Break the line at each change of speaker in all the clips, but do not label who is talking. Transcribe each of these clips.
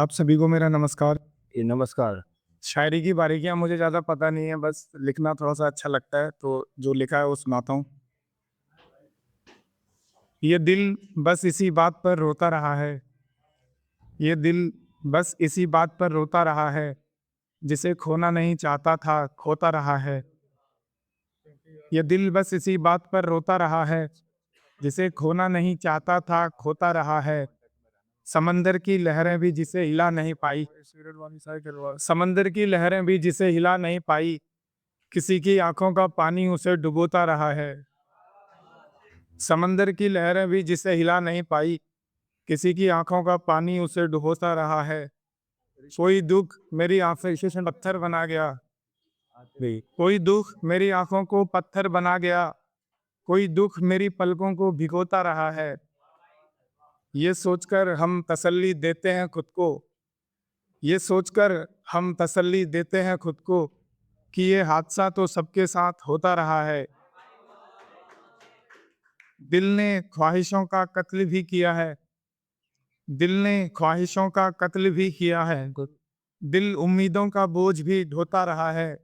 आप सभी को मेरा नमस्कार।
जी, नमस्कार।
शायरी की बारीकियाँ मुझे ज़्यादा पता नहीं है, बस लिखना थोड़ा-सा अच्छा लगता है, तो जो लिखा है वो सुनाता हूँ। ये दिल बस इसी बात पर रोता रहा है, ये दिल बस इसी बात पर रोता रहा है, जिसे खोना नहीं चाहता था, खोता रहा है। ये दिल बस इसी बात पर रोता रहा है, जिसे खोना नहीं चाहता था, खोता रहा है। समंदर की लहरें भी जिसे हिला नहीं पाई, समंदर की लहरें भी जिसे हिला नहीं पाई, किसी की आंखों का पानी उसे डुबोता रहा है। समंदर की लहरें भी जिसे हिला नहीं पाई, किसी की आंखों का पानी उसे डुबोता रहा है। कोई दुख मेरी आंखें से पत्थर बना गया, कोई दुख मेरी आंखों को पत्थर बना गया, कोई दुख मेरी पलकों को भिगोता रहा है। ये सोचकर हम तसल्ली देते हैं खुद को, ये सोचकर हम तसल्ली देते हैं खुद को कि ये हादसा तो सबके साथ होता रहा है। दिल ने ख्वाहिशों का कत्ल भी किया है, दिल ने ख्वाहिशों का कत्ल भी किया है, दिल उम्मीदों का बोझ भी ढोता रहा है।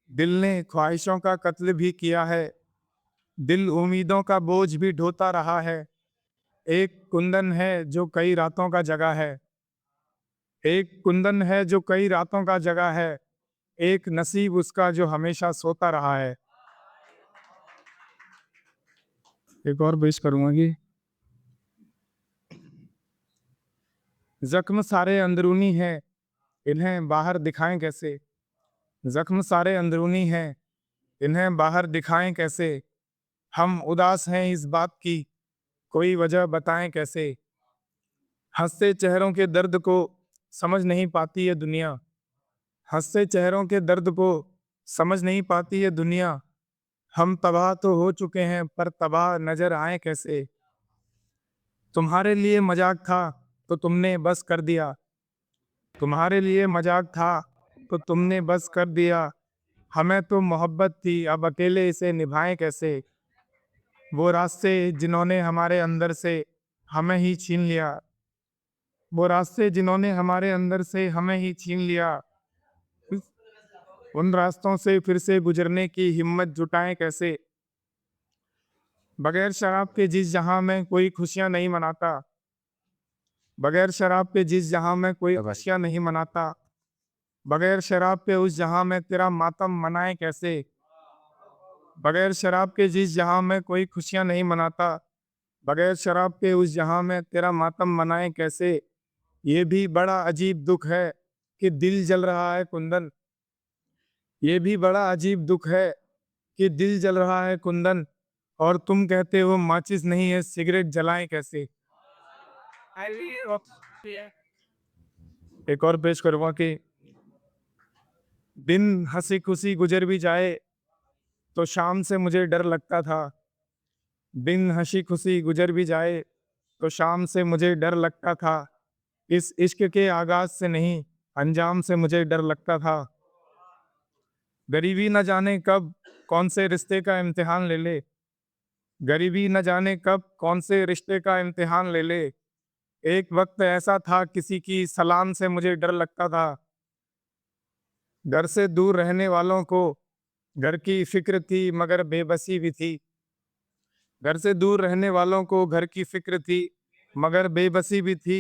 दिल ने ख्वाहिशों का कत्ल भी किया है, दिल उम्मीदों का बोझ भी ढोता रहा है। एक कुंदन है जो कई रातों का जगा है, एक कुंदन है जो कई रातों का जगा है, एक नसीब उसका जो हमेशा सोता रहा है। एक और पेश करूंगा कि जख्म सारे अंदरूनी हैं, इन्हें बाहर दिखाएं कैसे। जख्म सारे अंदरूनी हैं, इन्हें बाहर दिखाएं कैसे। हम उदास हैं इस बात की, कोई वजह बताएं कैसे। हंसते चेहरों के दर्द को समझ नहीं पाती ये दुनिया, हंसते चेहरों के दर्द को समझ नहीं पाती ये दुनिया। हम तबाह तो हो चुके हैं पर तबाह नजर आए कैसे। तुम्हारे लिए मजाक था तो तुमने बस कर दिया, तुम्हारे लिए मजाक था तो तुमने बस कर दिया। हमें तो मोहब्बत थी, अब अकेले इसे निभाएं कैसे। वो रास्ते जिन्होंने हमारे अंदर से हमें ही छीन लिया, वो रास्ते जिन्होंने हमारे अंदर से हमें ही छीन लिया। उन रास्तों से फिर से गुजरने की हिम्मत जुटाएं कैसे। बगैर शराब के जिस जहां में कोई खुशियां नहीं मनाता, बगैर शराब के जिस जहां में कोई खुशियां नहीं मनाता, बगैर शराब के उस जहां में तेरा मातम मनाए कैसे। बगैर शराब के जिस जहां में कोई खुशियां नहीं मनाता, बगैर शराब के उस जहां में तेरा मातम मनाए कैसे। ये भी बड़ा अजीब दुख है कि दिल जल रहा है कुंदन, ये भी बड़ा अजीब दुख है कि दिल जल रहा है कुंदन, और तुम कहते हो माचिस नहीं है सिगरेट जलाएं कैसे। एक और पेश करूंगा कि दिन हंसी खुशी गुजर भी जाए तो शाम से मुझे डर लगता था, दिन हंसी खुशी गुजर भी जाए तो शाम से मुझे डर लगता था। इस इश्क के आगाज से नहीं, अंजाम से मुझे डर लगता था। गरीबी न जाने कब कौन से रिश्ते का इम्तिहान ले ले, गरीबी न जाने कब कौन से रिश्ते का इम्तिहान ले ले। एक वक्त ऐसा था किसी की सलाम से मुझे डर लगता था। घर से दूर रहने वालों को घर की फिक्र थी मगर बेबसी भी थी, घर से दूर रहने वालों को घर की फिक्र थी मगर बेबसी भी थी।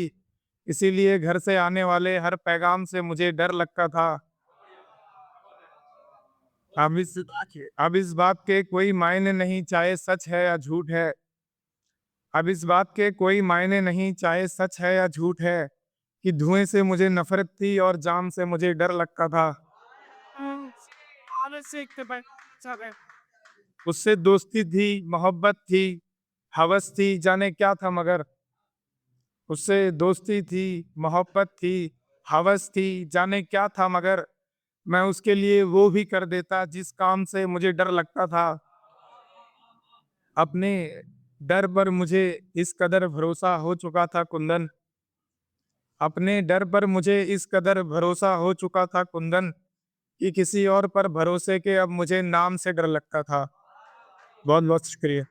इसीलिए घर से आने वाले हर पैगाम से मुझे डर लगता था। अब इस बात के कोई मायने नहीं चाहे सच है या झूठ है, अब इस बात के कोई मायने नहीं चाहे सच है या झूठ है, कि धुएं से मुझे नफरत थी और जाम से मुझे डर लगता था। उससे दोस्ती थी, मोहब्बत थी, हवस थी, जाने क्या था मगर। उससे दोस्ती थी, मोहब्बत थी, हवस थी, जाने क्या था मगर। मैं उसके लिए वो भी कर देता जिस काम से मुझे डर लगता था। अपने डर पर मुझे इस कदर भरोसा हो चुका था कुंदन, अपने डर पर मुझे इस कदर भरोसा हो चुका था कुंदन, कि किसी और पर भरोसे के अब मुझे नाम से डर लगता था। बहुत बहुत शुक्रिया।